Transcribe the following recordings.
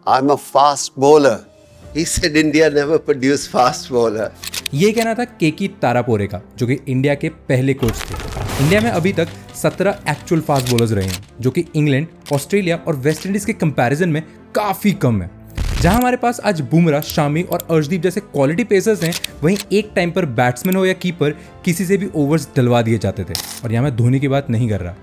I'm a fast bowler. He said India never produced fast bowler. ये कहना था केकी तारापोरे का, जो कि इंडिया के पहले कोच थे। इंडिया में अभी तक 17 एक्चुअल फास्ट बॉलर्स रहे हैं, जो कि इंग्लैंड, ऑस्ट्रेलिया और वेस्ट इंडीज के कंपैरिजन में काफी कम है। जहां हमारे पास आज बुमराह, शामी और अर्शदीप जैसे क्वालिटी पेसर्स हैं, वहीं एक टाइम पर बैट्समैन हो या कीपर किसी से भी ओवर्स डलवा दिए जाते थे। और यहाँ मैं धोनी की बात नहीं कर रहा।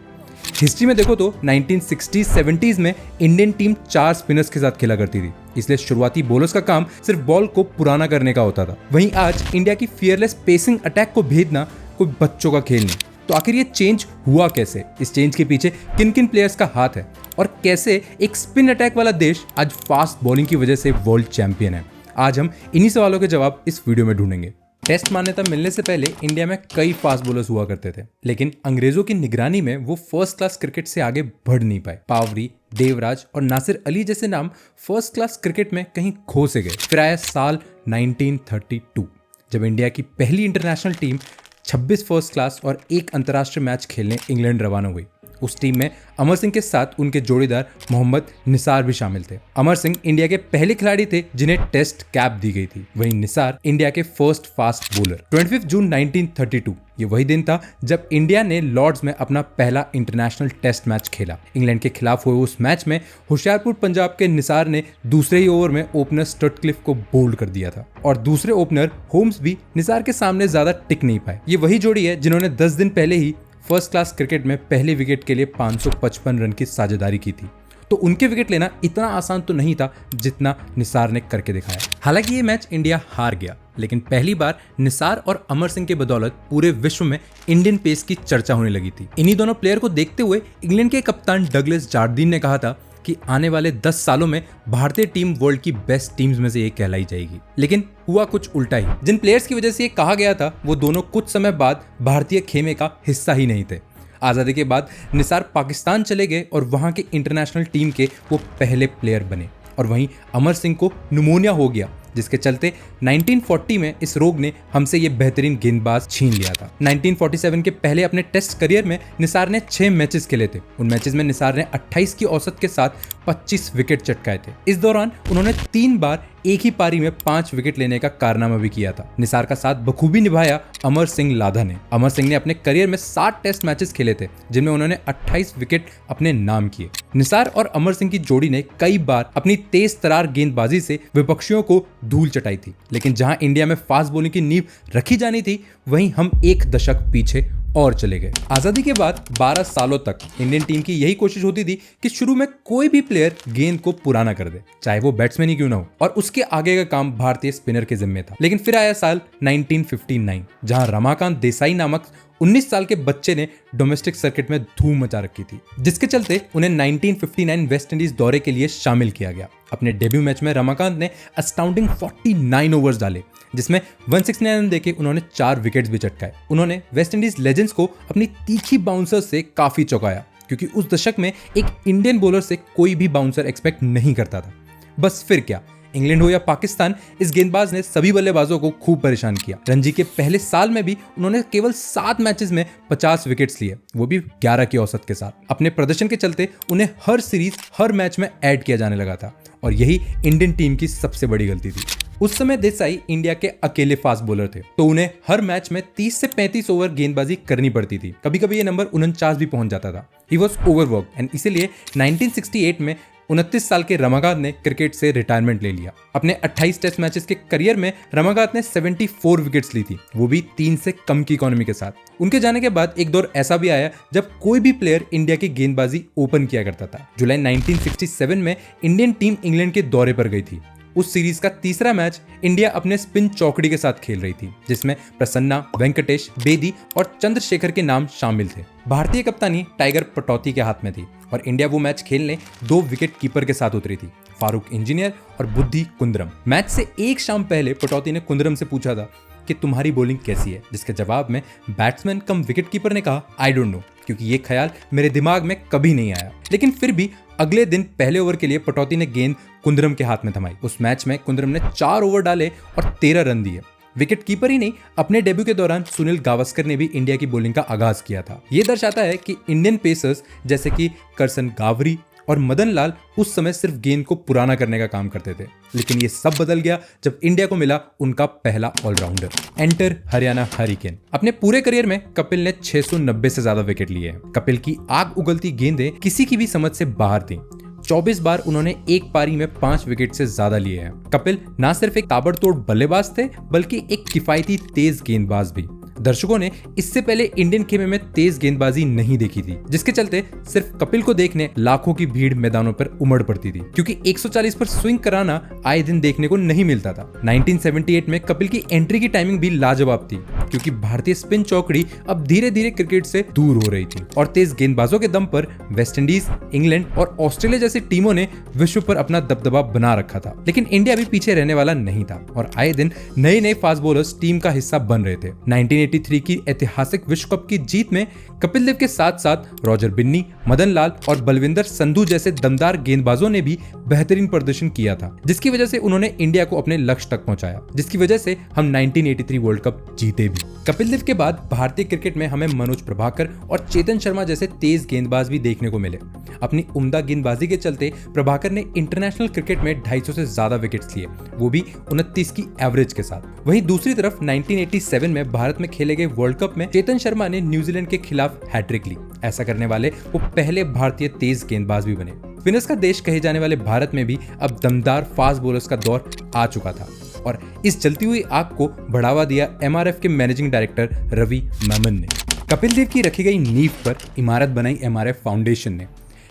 हिस्ट्री में देखो तो 1960s-70s में इंडियन टीम 4 स्पिनर्स के साथ खेला करती थी, इसलिए शुरुआती बॉलर्स का काम सिर्फ बॉल को पुराना करने का होता था। वहीं आज इंडिया की फियरलेस पेसिंग अटैक को भेदना कोई बच्चों का खेल नहीं। तो आखिर ये चेंज हुआ कैसे? इस चेंज के पीछे किन किन प्लेयर्स का हाथ है और कैसे एक स्पिन अटैक वाला देश आज फास्ट बॉलिंग की वजह से वर्ल्ड चैंपियन है? आज हम इन्हीं सवालों के जवाब इस वीडियो में ढूंढेंगे। टेस्ट मान्यता मिलने से पहले इंडिया में कई फास्ट बॉलर्स हुआ करते थे, लेकिन अंग्रेजों की निगरानी में वो फर्स्ट क्लास क्रिकेट से आगे बढ़ नहीं पाए। पावरी, देवराज और नासिर अली जैसे नाम फर्स्ट क्लास क्रिकेट में कहीं खो से गए। फिर आया साल 1932, जब इंडिया की पहली इंटरनेशनल टीम 26 फर्स्ट क्लास और 1 अंतर्राष्ट्रीय मैच खेलने इंग्लैंड रवाना हुई। उस टीम में अमर सिंह के साथ उनके जोड़ीदार मोहम्मद निसार भी शामिल थे। अमर सिंह इंडिया के पहले खिलाड़ी थे जिन्हें टेस्ट कैप दी गई थी। वहीं निसार इंडिया के फर्स्ट फास्ट बॉलर। 25 जून 1932 ये वही दिन था जब इंडिया ने लॉर्ड्स में अपना पहला इंटरनेशनल टेस्ट मैच खेला। इंग्लैंड के खिलाफ हुए उस मैच में होशियारपुर पंजाब के निसार ने दूसरे ही ओवर में ओपनर स्टटक्लिफ को बोल्ड कर दिया था और दूसरे ओपनर होम्स भी निसार के सामने ज्यादा टिक नहीं पाए। ये वही जोड़ी है जिन्होंने 10 दिन पहले ही फर्स्ट क्लास क्रिकेट में पहले विकेट के लिए 555 रन की साझेदारी की थी। तो उनके विकेट लेना इतना आसान तो नहीं था जितना निसार ने करके दिखाया। हालांकि ये मैच इंडिया हार गया, लेकिन पहली बार निसार और अमर सिंह के बदौलत पूरे विश्व में इंडियन पेस की चर्चा होने लगी थी। इन्हीं दोनों प्लेयर को देखते हुए इंग्लैंड के कप्तान डगलस जार्डीन ने कहा था कि आने वाले 10 सालों में भारतीय टीम वर्ल्ड की बेस्ट टीम्स में से एक कहलाई जाएगी। लेकिन हुआ कुछ उल्टा ही। जिन प्लेयर्स की वजह से ये कहा गया था, वो दोनों कुछ समय बाद भारतीय खेमे का हिस्सा ही नहीं थे। आज़ादी के बाद निसार पाकिस्तान चले गए और वहां के इंटरनेशनल टीम के वो पहले प्लेयर बने। और वहीं अमर सिंह को निमोनिया हो गया, जिसके चलते 1940 में इस रोग ने हमसे ये बेहतरीन गेंदबाज छीन लिया था। 1947 के पहले अपने टेस्ट करियर में निसार ने 6 मैचेस खेले थे। उन मैचेस में निसार ने 28 की औसत के साथ 25 विकेट चटकाए थे। इस दौरान उन्होंने 3 बार एक ही पारी में 5 विकेट लेने का कारनामा भी किया था। निसार का साथ बखूबी निभाया अमर सिंह लाधा ने। अमर सिंह ने अपने करियर में 60 टेस्ट मैचेस खेले थे, जिनमें उन्होंने 28 विकेट अपने नाम किए। निसार और अमर सिंह की जोड़ी ने कई बार अपनी तेज तरार गेंदबाजी से विपक्षियों को धूल चटाई थी, लेकिन जहां इंडिया में फास्ट बॉलिंग की नींव रखी जानी थी, वहीं हम एक दशक पीछे और चले गए। आजादी के बाद 12 सालों तक इंडियन टीम की यही कोशिश होती थी कि शुरू में कोई भी प्लेयर गेंद को पुराना कर दे, चाहे वो बैट्समैन ही क्यों ना हो, और उसके आगे का काम भारतीय स्पिनर के जिम्मे था। लेकिन फिर आया साल 1959, जहां रमाकांत देसाई नामक 19 साल के बच्चे ने डोमेस्टिक सर्किट में धूम मचा रखी थी, जिसके चलते उन्हें 1959 वेस्ट इंडीज दौरे के लिए शामिल किया गया। अपने डेब्यू मैच में रमाकांत ने अस्टाउंडिंग 49 ओवर्स डाले, जिसमें 169 रन देके उन्होंने 4 विकेट्स भी चटकाए। उन्होंने वेस्ट इंडीज लेजेंड्स को अपनी तीखी बाउंसर से काफी चौंकाया, क्योंकि उस दशक में एक इंडियन बॉलर से कोई भी बाउंसर एक्सपेक्ट नहीं करता था। बस फिर क्या, इंग्लैंड हो या पाकिस्तान, इस गेंदबाज ने सभी बल्लेबाजों को खूब परेशान किया। रणजी के पहले साल में भी उन्होंने केवल 7 मैचेस में 50 विकेट्स लिए, वो भी 11 की औसत के साथ। अपने प्रदर्शन के चलते उन्हें हर सीरीज, हर मैच में ऐड किया जाने लगा था, और यही इंडियन टीम की सबसे बड़ी गलती थी। उस समय देसाई इंडिया के अकेले फास्ट बॉलर थे, तो उन्हें हर मैच में 30 से 35 ओवर गेंदबाजी करनी पड़ती थी। कभी कभी ये नंबर 49 भी पहुंच जाता था। ही वॉज ओवरवर्क एंड इसीलिए 1968 में 29 साल के रमाकांत ने क्रिकेट से रिटायरमेंट ले लिया। अपने 28 टेस्ट मैचेस के करियर में रमाकांत ने 74 विकेट्स ली थी, वो भी 3 से कम की इकोनॉमी के साथ। उनके जाने के बाद एक दौर ऐसा भी आया जब कोई भी प्लेयर इंडिया की गेंदबाजी ओपन किया करता था। जुलाई 1967 में इंडियन टीम इंग्लैंड के दौरे पर गई थी। उस सीरीज का तीसरा मैच इंडिया अपने स्पिन चौकड़ी के साथ खेल रही थी, जिसमें प्रसन्ना, वेंकटेश, बेदी और चंद्रशेखर के नाम शामिल थे। भारतीय कप्तानी टाइगर पटौती के हाथ में थी और इंडिया वो मैच खेलने 2 विकेट कीपर के साथ उतरी थी, फारूक इंजीनियर और बुद्धि कुंद्रम। मैच से एक शाम पहले पटौती ने कुंद्रम से पूछा था कि तुम्हारी बॉलिंग कैसी है, जिसके जवाब में बैट्समैन कम विकेट कीपर ने कहा आई डोंट नो, क्योंकि ये ख्याल मेरे दिमाग में कभी नहीं आया। लेकिन फिर भी अगले दिन पहले ओवर के लिए पटौती ने गेंद कुंद्रम के हाथ में थमाई। उस मैच में कुंद्रम ने 4 ओवर डाले और 13 रन दिए। विकेट कीपर ही नहीं, अपने डेब्यू के दौरान सुनील गावस्कर ने भी इंडिया की बॉलिंग का आगाज किया था। यह दर्शाता है कि इंडियन पेसर्स जैसे कि करसन गावरी, और मदन लाल उस समय सिर्फ गेंद को पुराना करने का काम करते थे। लेकिन ये सब बदल गया जब इंडिया को मिला उनका पहला ऑलराउंडर। Enter Haryana hurricane. अपने पूरे करियर में कपिल ने 690 से ज्यादा विकेट लिए हैं। कपिल की आग उगलती गेंदें किसी की भी समझ से बाहर थी। 24 बार उन्होंने एक पारी में 5 विकेट से ज्यादा लिए हैं। कपिल ना सिर्फ एक ताबड़तोड़ बल्लेबाज थे बल्कि एक किफायती तेज गेंदबाज भी। दर्शकों ने इससे पहले इंडियन खेमे में तेज गेंदबाजी नहीं देखी थी, जिसके चलते सिर्फ कपिल को देखने लाखों की भीड़ मैदानों पर उमड़ पड़ती थी, क्योंकि 140 पर स्विंग कराना आए दिन देखने को नहीं मिलता था। 1978 में कपिल की एंट्री की टाइमिंग भी लाजवाब थी, क्योंकि भारतीय स्पिन चौकड़ी अब धीरे धीरे क्रिकेट से दूर हो रही थी और तेज गेंदबाजों के दम पर वेस्टइंडीज, इंग्लैंड और ऑस्ट्रेलिया जैसी टीमों ने विश्व पर अपना दबदबा बना रखा था। लेकिन इंडिया भी पीछे रहने वाला नहीं था और आए दिन नए नए फास्ट बॉलर्स टीम का हिस्सा बन रहे थे। 1983 की ऐतिहासिक विश्व कप की जीत में कपिल देव के साथ साथ रॉजर बिन्नी, मदन लाल और बलविंदर संधू जैसे दमदार गेंदबाजों ने भी बेहतरीन प्रदर्शन किया था, जिसकी वजह से उन्होंने इंडिया को अपने लक्ष्य तक पहुंचाया, जिसकी वजह से हम 1983 वर्ल्ड कप जीते भी। कपिल देव के बाद भारतीय क्रिकेट में हमें मनोज प्रभाकर और चेतन शर्मा जैसे तेज गेंदबाज भी देखने को मिले। अपनी उम्दा गेंदबाजी के चलते प्रभाकर ने इंटरनेशनल क्रिकेट में 250 से ज्यादा विकेट्स लिए, वो भी 29 की एवरेज के साथ। वहीं दूसरी तरफ 1987 में भारत में खेले गए वर्ल्ड कप में चेतन शर्मा ने न्यूजीलैंड के खिलाफ हैट्रिक ली। ऐसा करने वाले वो पहले भारतीय तेज गेंदबाज भी बने। स्पिनर्स का देश कहे जाने वाले भारत में भी अब दमदार फास्ट बॉलर्स का दौर आ चुका था और इस जलती हुई आग को बढ़ावा दिया एमआरएफ के मैनेजिंग डायरेक्टर रवि मेमन ने। कपिल देव की रखी गई नींव पर इमारत बनाई एमआरएफ फाउंडेशन ने।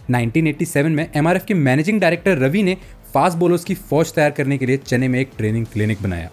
1987 में एमआरएफ के मैनेजिंग डायरेक्टर रवि ने फास्ट बॉलर्स की फौज तैयार करने के लिए चेन्नई में एक ट्रेनिंग क्लिनिक बनाया,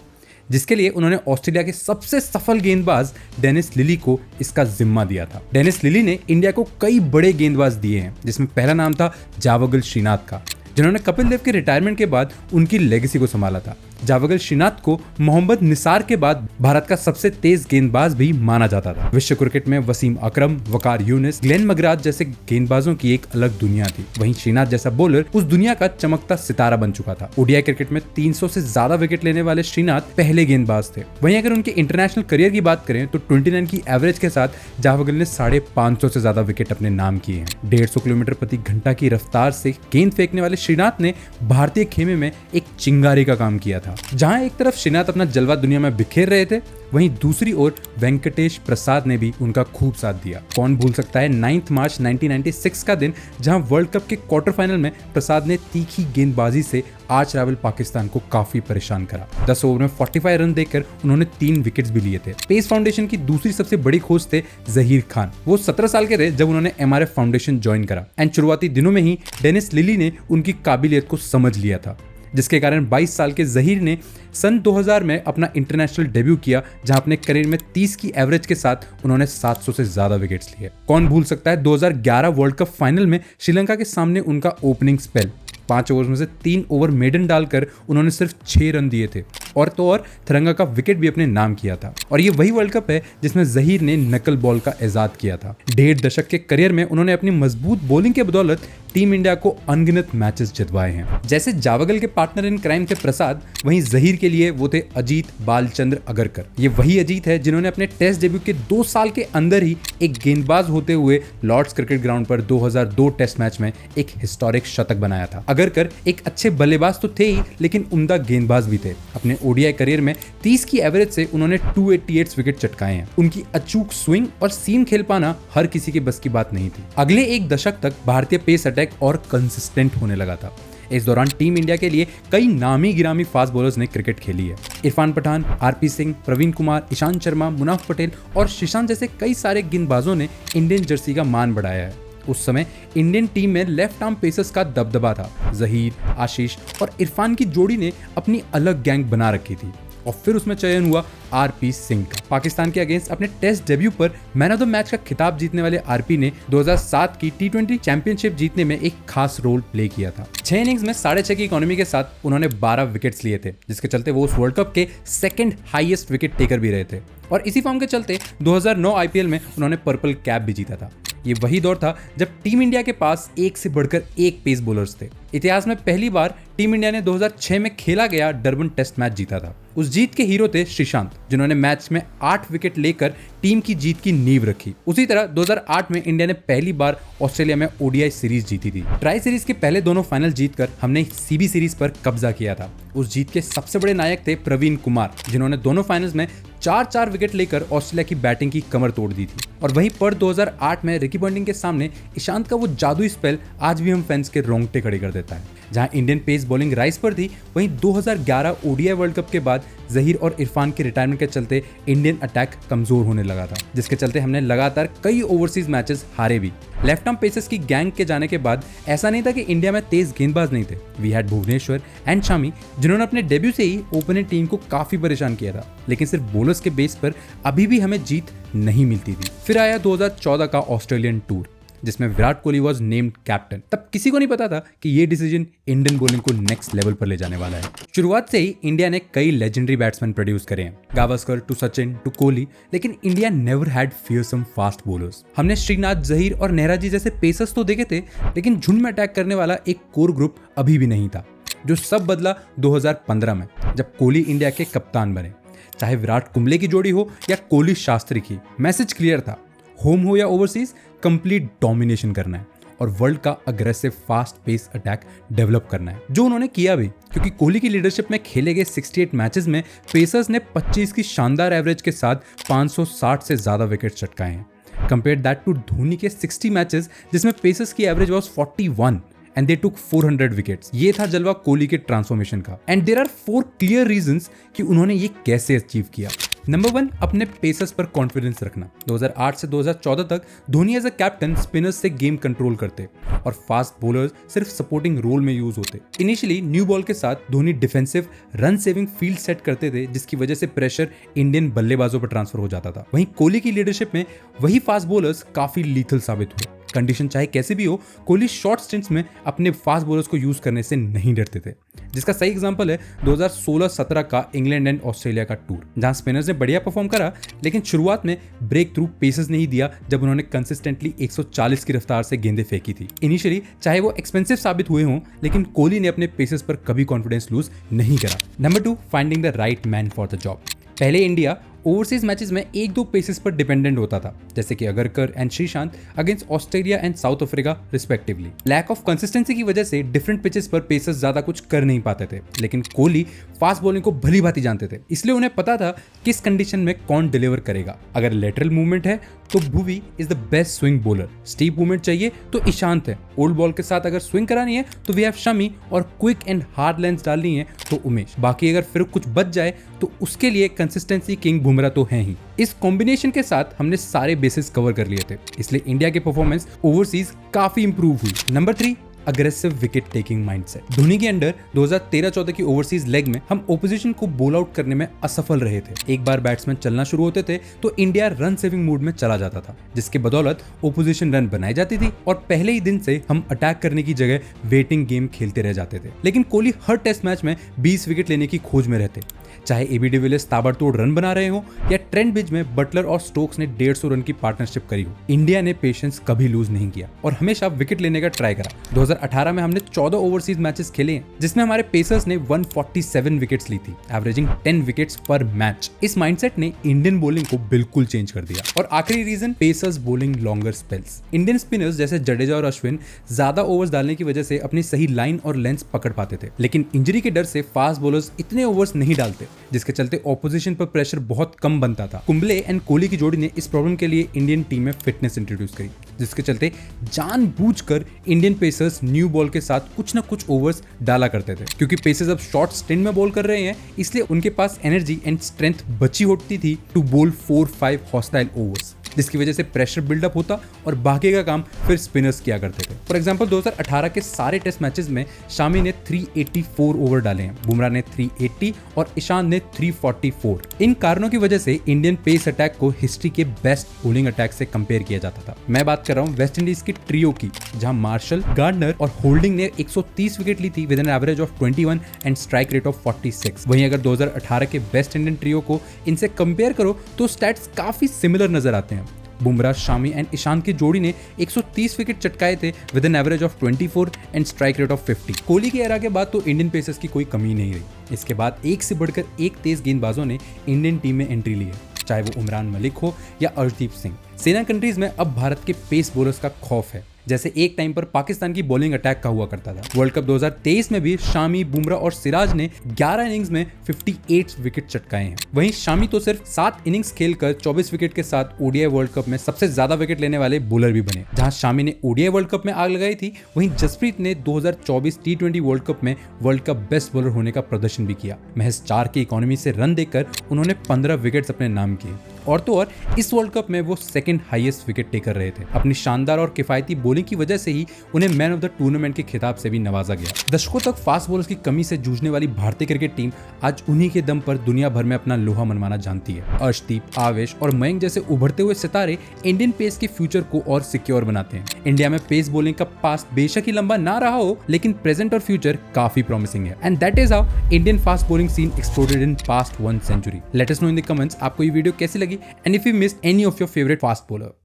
जिसके लिए उन्होंने ऑस्ट्रेलिया के सबसे सफल गेंदबाज डेनिस लिली को इसका जिम्मा दिया था। डेनिस लिली ने इंडिया को कई बड़े गेंदबाज दिए हैं, जिसमें पहला नाम था जावगल श्रीनाथ का, जिन्होंने कपिल देव के रिटायरमेंट के बाद उनकी लेगेसी को संभाला था। जावगल श्रीनाथ को मोहम्मद निसार के बाद भारत का सबसे तेज गेंदबाज भी माना जाता था। विश्व क्रिकेट में वसीम अकरम, वकार यूनिस, ग्लेन मगराथ जैसे गेंदबाजों की एक अलग दुनिया थी। वहीं श्रीनाथ जैसा बॉलर उस दुनिया का चमकता सितारा बन चुका था। ओडीआई क्रिकेट में 300 से ज्यादा विकेट लेने वाले श्रीनाथ पहले गेंदबाज थे। वहीं अगर उनके इंटरनेशनल करियर की बात करें तो 29 की एवरेज के साथ जावगल ने 550 से ज्यादा विकेट अपने नाम किए हैं। 150 किलोमीटर प्रति घंटा की रफ्तार से गेंद फेंकने वाले श्रीनाथ ने भारतीय खेमे में एक चिंगारी का काम किया था। जहां एक तरफ श्रीनाथ अपना जलवा दुनिया में बिखेर रहे थे, वहीं दूसरी ओर वेंकटेश प्रसाद ने भी उनका खूब साथ दिया। कौन भूल सकता है 9 मार्च 1996 का दिन, जहां वर्ल्ड कप के क्वार्टर फाइनल में प्रसाद ने तीखी गेंदबाजी से आर्च राइवल पाकिस्तान को काफी परेशान करा। 10 ओवर में 45 रन देकर उन्होंने 3 विकेट्स भी लिए थे। पेस फाउंडेशन की दूसरी सबसे बड़ी खोज थे जहीर खान। वो 17 साल के थे जब उन्होंने एमआरएफ फाउंडेशन ज्वाइन करा एंड शुरुआती दिनों में ही डेनिस लिली ने उनकी काबिलियत को समझ लिया था, जिसके कारण 22 साल के जहीर ने सन 2000 में अपना इंटरनेशनल डेब्यू किया, जहां अपने करियर में 30 की एवरेज के साथ उन्होंने 700 से ज्यादा विकेट्स लिए। कौन भूल सकता है 2011 वर्ल्ड कप फाइनल में श्रीलंका के सामने उनका ओपनिंग स्पेल। 5 ओवर में से 3 ओवर मेडन डालकर उन्होंने सिर्फ 6 रन दिए थे और तो और तिरंगा का विकेट भी अपने नाम किया था। और ये वही वर्ल्ड कप है जिसमें जहीर ने नकल बॉल का इजाद किया था। 1.5 दशक के करियर में उन्होंने अपनी मजबूत बॉलिंग के बदौलत टीम इंडिया को अनगिनत मैचेस जितवाए हैं। जैसे जावगल के पार्टनर इन क्राइम थे प्रसाद, वहीं जहीर के लिए वो थे अजीत बालचंद्र अगरकर। ये वही अजीत है जिन्होंने अपने टेस्ट डेब्यू के 2 साल के अंदर ही एक गेंदबाज होते हुए लॉर्ड्स क्रिकेट ग्राउंड पर 2002 टेस्ट मैच में एक हिस्टोरिक शतक बनाया था। अगरकर एक अच्छे बल्लेबाज तो थे ही, लेकिन उम्दा गेंदबाज भी थे। अपने ओडीआई करियर में 30 की एवरेज से उन्होंने 288 विकेट चटकाए हैं। उनकी अचूक स्विंग और सीम खेल पाना हर किसी के बस की बात नहीं थी। अगले 1 दशक तक भारतीय पेस अटैक और कंसिस्टेंट होने लगा था। इस दौरान टीम इंडिया के लिए कई नामी गिरामी फास्ट बॉलर्स ने क्रिकेट खेली है। इरफान पठान, आरपी सिंह, प्रवीण कुमार, ईशांत शर्मा, मुनाफ पटेल और शीशांत जैसे कई सारे गेंदबाजों ने इंडियन जर्सी का मान बढ़ाया है। उस समय इंडियन टीम में लेफ्ट आर्म पेसर्स का दबदबा था। जहीर, आशीष और इरफान की जोड़ी ने अपनी अलग गैंग बना रखी थी और फिर उसमें चयन हुआ आरपी सिंह का। पाकिस्तान के अगेंस्ट अपने टेस्ट डेब्यू पर मैन ऑफ द मैच का खिताब जीतने वाले आरपी ने 2007 की T20 चैंपियनशिप जीतने में एक खास रोल प्ले किया था। 6 इनिंग्स में 6.5 की इकोनॉमी के साथ उन्होंने 12 विकेट्स लिए थे, जिसके चलते वो उस वर्ल्ड कप के 2nd हाईएस्ट विकेट टेकर भी रहे थे। और इसी फॉर्म के चलते 2009 आईपीएल में उन्होंने पर्पल कैप भी जीता था। ये वही दौर था जब टीम इंडिया के पास एक से बढ़कर एक पेस बॉलर्स थे। इतिहास में पहली बार टीम इंडिया ने 2006 में खेला गया डरबन टेस्ट मैच जीता था। उस जीत के हीरो थे श्रीशांत, जिन्होंने मैच में 8 विकेट लेकर टीम की जीत की नींव रखी। उसी तरह 2008 में इंडिया ने पहली बार ऑस्ट्रेलिया में ओडीआई सीरीज जीती थी। ट्राई सीरीज के पहले दोनों फाइनल जीतकर हमने सीबी सीरीज पर कब्जा किया था। उस जीत के सबसे बड़े नायक थे प्रवीण कुमार, जिन्होंने दोनों फाइनल्स में 4-4 विकेट लेकर ऑस्ट्रेलिया की बैटिंग की कमर तोड़ दी थी। और वहीं पर 2008 में रिकी पॉन्टिंग के सामने ईशांत का वो जादुई स्पेल आज भी हम फैंस के रोंगटे खड़े कर देता है। जहां इंडियन पेस बॉलिंग राइज पर थी, वहीं 2011 ओडीआई वर्ल्ड कप के बाद जहीर और इरफान के रिटायरमेंट के चलते इंडियन अटैक कमजोर होने लगा था, जिसके चलते हमने लगातार कई ओवरसीज मैचेस हारे भी। लेफ्ट आर्म पेसर्स की गैंग के जाने के बाद ऐसा नहीं था कि इंडिया में तेज गेंदबाज नहीं थे। We had Bhuvneshwar and Shami, जिन्होंने अपने डेब्यू से ही ओपनिंग टीम को काफी परेशान किया था, लेकिन सिर्फ बॉलर्स के बेस पर अभी भी हमें जीत नहीं मिलती थी। फिर आया 2014 का ऑस्ट्रेलियन टूर, जिसमें Virat Kohli was named captain. तब किसी को नहीं पता था कि ये डिसीजन इंडियन बॉलिंग को नेक्स्ट लेवल पर ले जाने वाला है। शुरुआत से ही इंडिया ने कई लेजेंडरी बैट्समैन प्रोड्यूस करे हैं, गावस्कर टू सचिन टू कोहली, लेकिन India never had fearsome fast bowlers. हमने श्रीनाथ, जहीर और नेहरा जी जैसे पेसर्स तो देखे थे, लेकिन झुंड में अटैक करने वाला एक कोर ग्रुप अभी भी नहीं था। जो सब बदला 2015 में, जब कोहली इंडिया के कप्तान बने। चाहे विराट कुंबले की जोड़ी हो या कोहली शास्त्री की, मैसेज क्लियर था, होम हो या ओवरसीज, कंप्लीट डोमिनेशन करना है और वर्ल्ड का aggressive fast pace attack develop करना है, जो उन्होंने किया भी। क्योंकि कोहली की लीडरशिप में खेले गए 68 मैचेस में पेसर्स ने 25 की शानदार एवरेज के साथ 560 से ज्यादा विकेट चटकाए हैं। कंपेयर दैट टू धोनी के 60 मैचेस, जिसमें पेसर्स की average was 41 and they took 400 wickets. ये था जलवा कोहली के ट्रांसफॉर्मेशन का। And there are 4 clear reasons कि उन्होंने ये कैसे अचीव किया। नंबर 1, अपने पेसर्स पर कॉन्फिडेंस रखना। 2008 से 2014 तक Dhoni as a captain spinners से गेम कंट्रोल करते और फास्ट बॉलर्स सिर्फ सपोर्टिंग रोल में यूज होते। इनिशियली न्यू बॉल के साथ Dhoni defensive run saving field set करते थे, जिसकी वजह से प्रेशर इंडियन बल्लेबाजों पर ट्रांसफर हो जाता था। वहीं कोहली की लीडरशिप में वही फास्ट बॉलर्स काफी लीथल साबित हुए। कंडीशन चाहे कैसे भी हो, कोहली शॉर्ट स्टिंट्स में अपने फास्ट बॉलर्स को यूज करने से नहीं डरते थे, जिसका सही एग्जांपल है 2016-17 का इंग्लैंड एंड ऑस्ट्रेलिया का टूर, जहां स्पिनर्स ने बढ़िया परफॉर्म करा, लेकिन शुरुआत में ब्रेक थ्रू पेसर्स नहीं दिया जब उन्होंने कंसिस्टेंटली 140 की रफ्तार से गेंदें फेंकी थी। इनिशियली चाहे वो एक्सपेंसिव साबित हुए हों, लेकिन कोहली ने अपने पेसर्स पर कभी कॉन्फिडेंस लूज नहीं करा। Number 2, finding the right man for the job. पहले इंडिया ओवरसीज मैचेस में 1-2 पेसेस पर डिपेंडेंट होता था, जैसे कि Agarkar and Sreesanth against Australia and South Africa respectively. Lack of consistency की वजह से डिफरेंट पिचेस पर पेसर्स ज्यादा कुछ कर नहीं पाते थे, लेकिन कोहली फास्ट बॉलिंग को भली भांति जानते थे, इसलिए उन्हें पता था किस कंडीशन में कौन डिलीवर करेगा। अगर लेटरल मूवमेंट है तो Bhuvi is the best swing bowler, steep movement चाहिए तो ईशांत है, ओल्ड बॉल के साथ अगर स्विंग करानी है तो वी हैव शमी, और क्विक एंड हार्ड लेंथ डालनी है तो उमेश। बाकी अगर फिर कुछ बच जाए तो उसके लिए कंसिस्टेंसी किंग बुमराह तो है ही। इस कॉम्बिनेशन के साथ हमने सारे बेसिस कवर कर लिए थे, इसलिए इंडिया की परफॉर्मेंस ओवरसीज काफी इंप्रूव हुई। Number 3, aggressive wicket taking mindset. Dhoni के अंडर 2013-14 की ओवरसीज लेग में हम ओपोजिशन को बोल आउट करने में असफल रहे थे। एक बार बैट्समैन चलना शुरू होते थे तो इंडिया रन सेविंग मूड में चला जाता था, जिसके बदौलत ओपोजिशन रन बनाई जाती थी और पहले ही दिन से हम अटैक करने की जगह वेटिंग गेम खेलते रह जाते थे। लेकिन कोहली हर टेस्ट मैच में 20 विकेट लेने की खोज में रहते, चाहे एबी डिविलियर्स ताबड़तोड़ रन बना रहे हो या ट्रेंट ब्रिज में बटलर और स्टोक्स ने 150 रन की पार्टनरशिप करी हो। इंडिया ने पेशेंस कभी लूज नहीं किया और हमेशा विकेट लेने का ट्राई करा। 2018 में हमने 14 ओवरसीज मैचेस खेले हैं, जिसमें हमारे पेसर्स ने 147 विकेट्स ली थी, एवरेजिंग 10 विकेट्स पर मैच। इस माइंडसेट ने इंडियन बॉलिंग को बिल्कुल चेंज कर दिया। और आखिरी reason, pacers bowling longer spells. Indian spinners जैसे जडेजा और अश्विन ज्यादा ओवर्स डालने की वजह से अपनी सही लाइन और लेंथ पकड़ पाते थे, लेकिन इंजरी के डर से फास्ट बॉलर्स इतने ओवर्स नहीं डालते, जिसके चलते ऑपोजिशन पर प्रेशर बहुत कम बनता था। कुंबले एंड कोहली की जोड़ी ने इस प्रॉब्लम के लिए इंडियन टीम में फिटनेस इंट्रोड्यूस करी, जिसके चलते जानबूझकर इंडियन पेसर्स न्यू बॉल के साथ कुछ ना कुछ ओवर्स डाला करते थे। क्योंकि पेसर्स अब शॉर्ट स्टिंट में बॉल कर रहे हैं, इसलिए उनके पास एनर्जी एंड स्ट्रेंथ बची होती थी टू बॉल 4-5 हॉस्टाइल ओवर्स, जिसकी वजह से प्रेशर बिल्डअप होता और बाकी का काम फिर स्पिनर्स किया करते थे। फॉर एग्जांपल 2018 के सारे टेस्ट मैचेस में शामी ने 384 ओवर डाले हैं, बुमराह ने 380 और ईशान ने 344। इन कारणों की वजह से इंडियन पेस अटैक को हिस्ट्री के बेस्ट बॉलिंग अटैक से कंपेयर किया जाता था। मैं बात कर रहा हूं वेस्ट इंडीज की ट्रियो की, जहां मार्शल, गार्डनर और होल्डिंग ने 130 विकेट ली थी with an average of 21 and strike rate of 46। वहीं अगर 2018 के बेस्ट इंडियन ट्रियो को इनसे कंपेयर करो तो स्टैट्स काफी सिमिलर नजर आते हैं। बुमराह, शामी एंड ईशांत की जोड़ी ने 130 विकेट चटकाए थे with an average of 24 and strike rate of 50। Kohli की एरा के बाद तो इंडियन पेसर्स की कोई कमी नहीं रही। इसके बाद एक से बढ़कर एक तेज गेंदबाजों ने इंडियन टीम में एंट्री ली है, चाहे वो उमरान मलिक हो या अर्शदीप सिंह। सेना कंट्रीज में अब भारत के पेस बॉलर्स का खौफ है, जैसे एक टाइम पर पाकिस्तान की बॉलिंग अटैक का हुआ करता था। वर्ल्ड कप 2023 में भी शामी, बुमराह और सिराज ने 11 इनिंग्स में 58 विकेट चटकाए हैं। वहीं शामी तो सिर्फ 7 इनिंग्स खेलकर 24 विकेट के साथ ओडीआई वर्ल्ड कप में सबसे ज्यादा विकेट लेने वाले बॉलर भी बने। जहां शामी ने ओडीआई वर्ल्ड कप में आग लगाई थी, वहीं जसप्रीत ने 2024 टी20 वर्ल्ड कप में वर्ल्ड कप बेस्ट बॉलर होने का प्रदर्शन भी किया। महज 4 की इकोनॉमी से रन देकर उन्होंने 15 विकेट्स अपने नाम किए। और तो और इस वर्ल्ड कप में वो सेकंड हाईएस्ट विकेट टेकर रहे थे। अपनी शानदार और किफायती बॉलिंग की वजह से ही उन्हें मैन ऑफ द टूर्नामेंट के खिताब से भी नवाजा गया। दशकों तक फास्ट बॉलर्स की कमी से जूझने वाली भारतीय क्रिकेट टीम आज उन्हीं के दम पर दुनिया भर में अपना लोहा मनवाना जानती है। अर्शदीप, आवेश और मयंक जैसे उभरते हुए सितारे इंडियन पेस के फ्यूचर को और सिक्योर बनाते हैं। इंडिया में पेस बॉलिंग का पास्ट बेशक ही लंबा ना रहा हो, लेकिन प्रेजेंट और फ्यूचर काफी प्रॉमिसिंग है। And that is how Indian fast bowling scene exploded in past 1 century। Let us know in the comments आपको ये वीडियो कैसी लगी, and if you missed any of your favourite fast bowler.